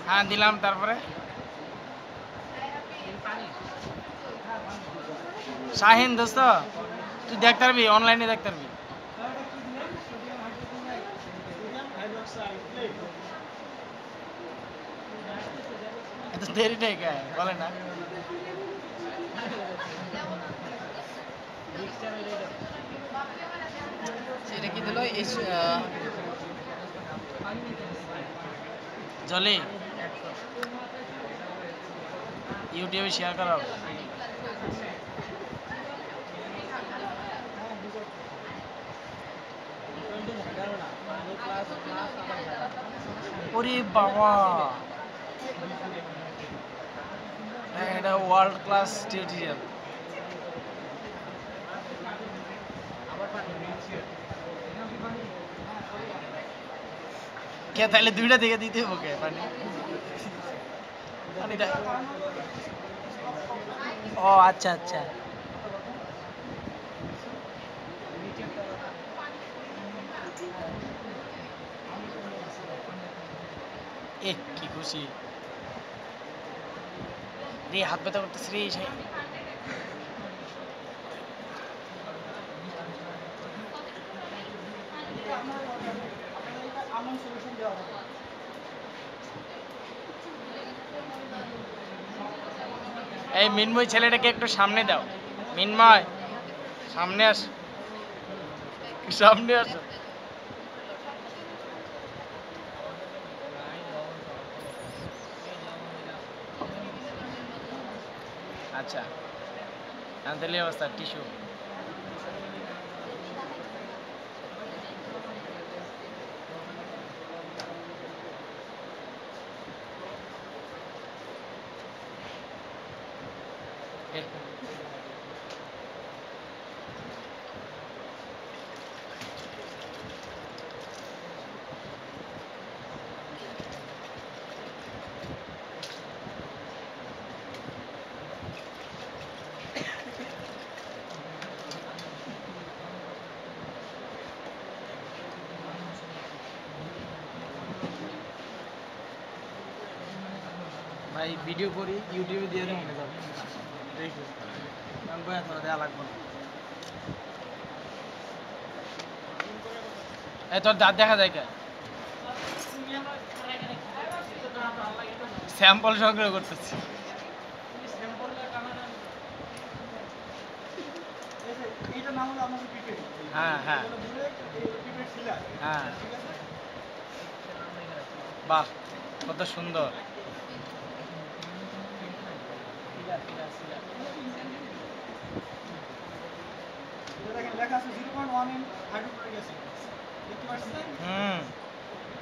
হ্যাঁ দিলাম। তারপরে শাহিন দোস্ত তুই দেখতে পারবি, অনলাইনে দেখতে পারবি। এত দেরি নেই কে বলে না। সেটা কি দিল জলি ইউটিউবে শেয়ার করা হবে। ওরে বাবা, এটা ওয়ার্ল্ড ক্লাস টিউটোরিয়াল। কে তাহলে দুইটা দিকে দিতে হবে কে পানি? ও আচ্ছা আচ্ছা। এ কি খুশি রে, হাত ব্যথা করতেছে রে। এই মিনময় ছেলেটাকে একটু সামনে দাও। মিনময় সামনে আস, সামনে আস। আচ্ছা আনতেলি অবস্থা টিস্যু। ভাই ভিডিও করি ইউটিউবে দিয়ে দেবো মনে যাবে দেখি, কারণ বই এত দেওয়া লাগবে না। এই তোর দাঁত দেখা যায় কে? স্যাম্পল সংগ্রহ করতেছি। হ্যাঁ হ্যাঁ হ্যাঁ, বাহ কত সুন্দর।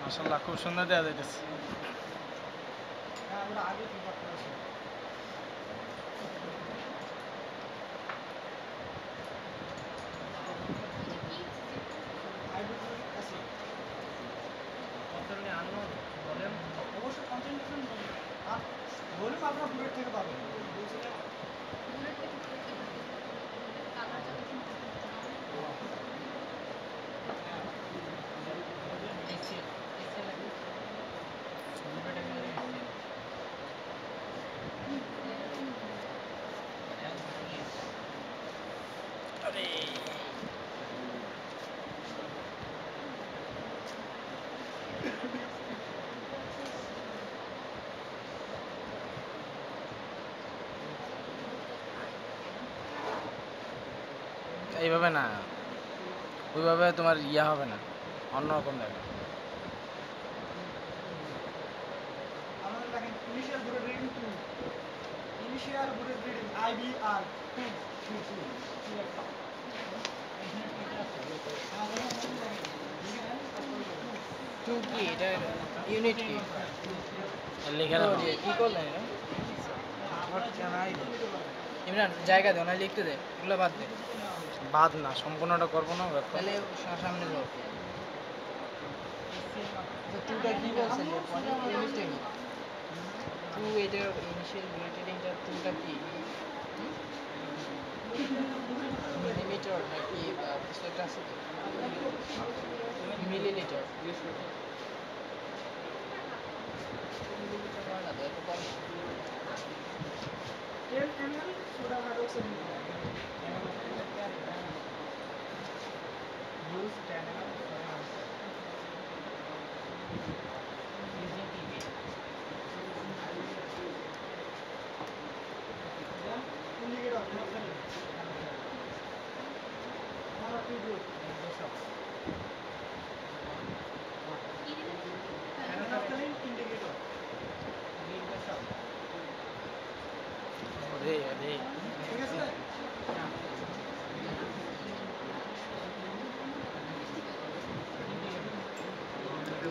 মাশাআল্লাহ খুব সুন্দর দেওয়া যাইতেছে। এইভাবে না, ওইভাবে তোমার ইয়া হবে না, অন্যরকম লাগবে। কি এটা ইউনিট কি লিখে দাও কি করলে ইমরান জায়গা দে না, লিখতে দে, এগুলো বাদ দে। বাদ না, সম্পূর্ণটা করবো না। তাহলে সামনে যাও। তুইটা কি বলছেন ইউনিটটা কি? তুই এটা ইনিশিয়াল বুলেট ট্রেনিংটা তুইটা কি? মিলিলিটার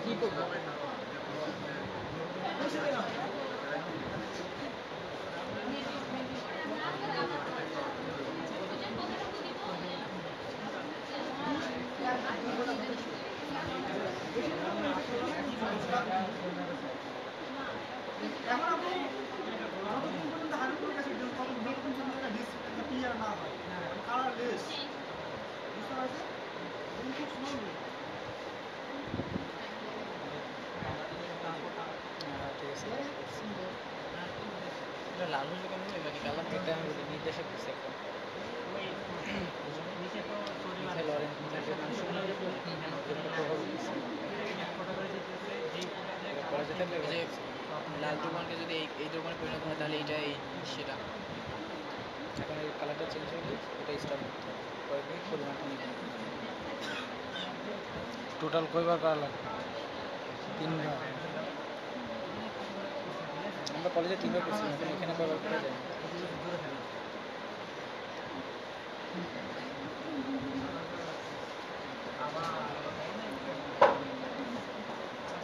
কি করবো এখন আপনি যতক্ষণ পর্যন্ত হাইড্রোক্লোরিক অ্যাসিড দেন ততক্ষণ পর্যন্ত এটা ক্লিয়ার না হয় কালারলেস বুঝতে পারছেন খুব স্লোলি এটা লাল হলে কেমন হবে মানে কালার এটা আমি নির্দেশক দিচ্ছি একটা মিথাইল অরেঞ্জ যে লাল দ্রবণকে যদি এই দ্রবণে পরিণত হয় তাহলে এটা এই সেটা এখন এই কালারটা চেঞ্জ হয়ে গেছে এটা স্টার্ট করতে হবে কয়েকদিন পরিমাণটা নিতে টোটাল কয়বার করা লাগবে 3 বার আমরা কলেজে 3 বার করছি এখন এখানে কয়বার করা যায়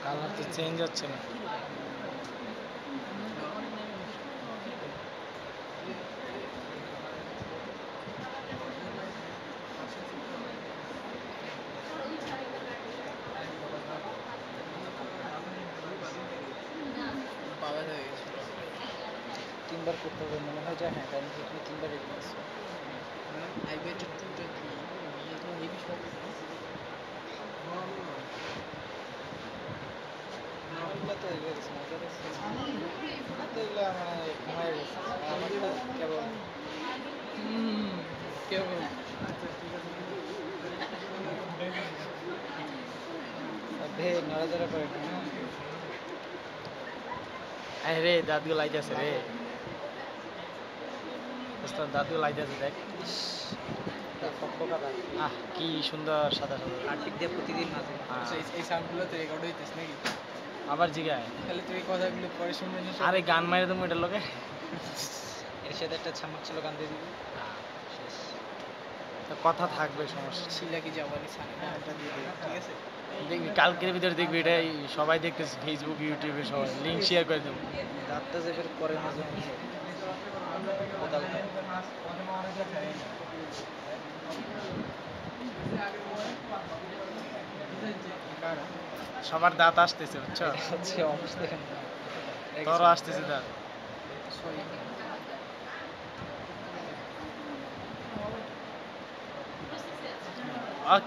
কালার তো চেঞ্জ হচ্ছে না পাওয়া হয়ে গেছিল 3 বার করতে হবে মনে হয় যে হ্যাঁ কারণ এখানে 3 বার রেখে দিচ্ছি I bet it to the ये तो हेवी शॉट এগুলো তো এগুলো গেছে না এগুলো তো এগুলো মানে ঘুমায় গেছে আমারটা কেবল কেমন নড়াচড়া করে না আরে রে দাঁতগুলো লাইতেছে রে দাঁতগুলো লাইতেছে দেখ আহ কি সুন্দর সাদা সাদা কার্তিক দেব প্রতিদিন নাচে এই সাউন্ডগুলো তো রেকর্ড হইতেছ নাকি আবার জিগায় তাহলে তুই এই কথাগুলো পরে শুনবে না আরে গান মাইরে তুমি এটার লোকে এর সাথে একটা ছামাক ছিল গান দিয়ে দিবি শেষ তো কথা থাকবে সমস্যা শিলা কি জামানি সানি গানটা দিয়ে দিবি ঠিক আছে দেখবি কালকের ভিতরে দেখবি এটাই সবাই দেখতেছে ফেসবুক ইউটিউবে সবাই লিঙ্ক শেয়ার করে দেবো দাঁতটা যে ফের করে মাঝে মাঝে কোদাল সবার দাঁত আসতেছে বুঝছো হচ্ছে অবস্থা তোরও আসতেছে দাঁত সরি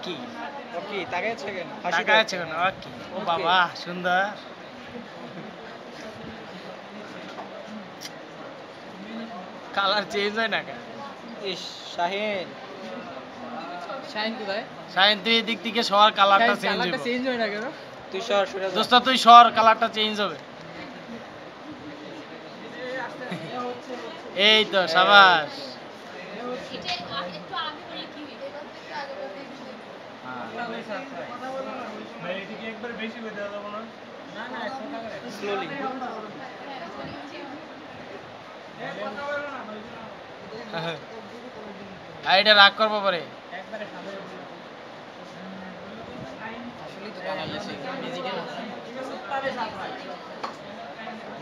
কি ওকে তাকাইছে কেন টাকা আছে কেন কি ও বাবা সুন্দর কালার চেঞ্জ হয় না কেন ইস শাহিন শাহিন কোথায় শাহিন তুই এদিক থেকে সবার কালারটা চেঞ্জ কালারটা হবে চেঞ্জ হয় না কেন তুই সরাসরি দোস্ত তুই সর কালারটা চেঞ্জ হবে এই তো সাবাস স্লোলি এটা রাগ করবো পরে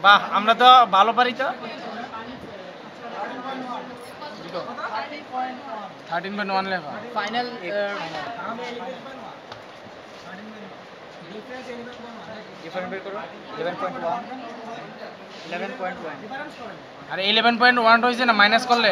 বাহ আমরা তো ভালো পারি তো 13.1 লেখা ফাইনাল ডিফারেন্ট বের করো 11.1 11.1 আর 11.1 হইছে না মাইনাস করলে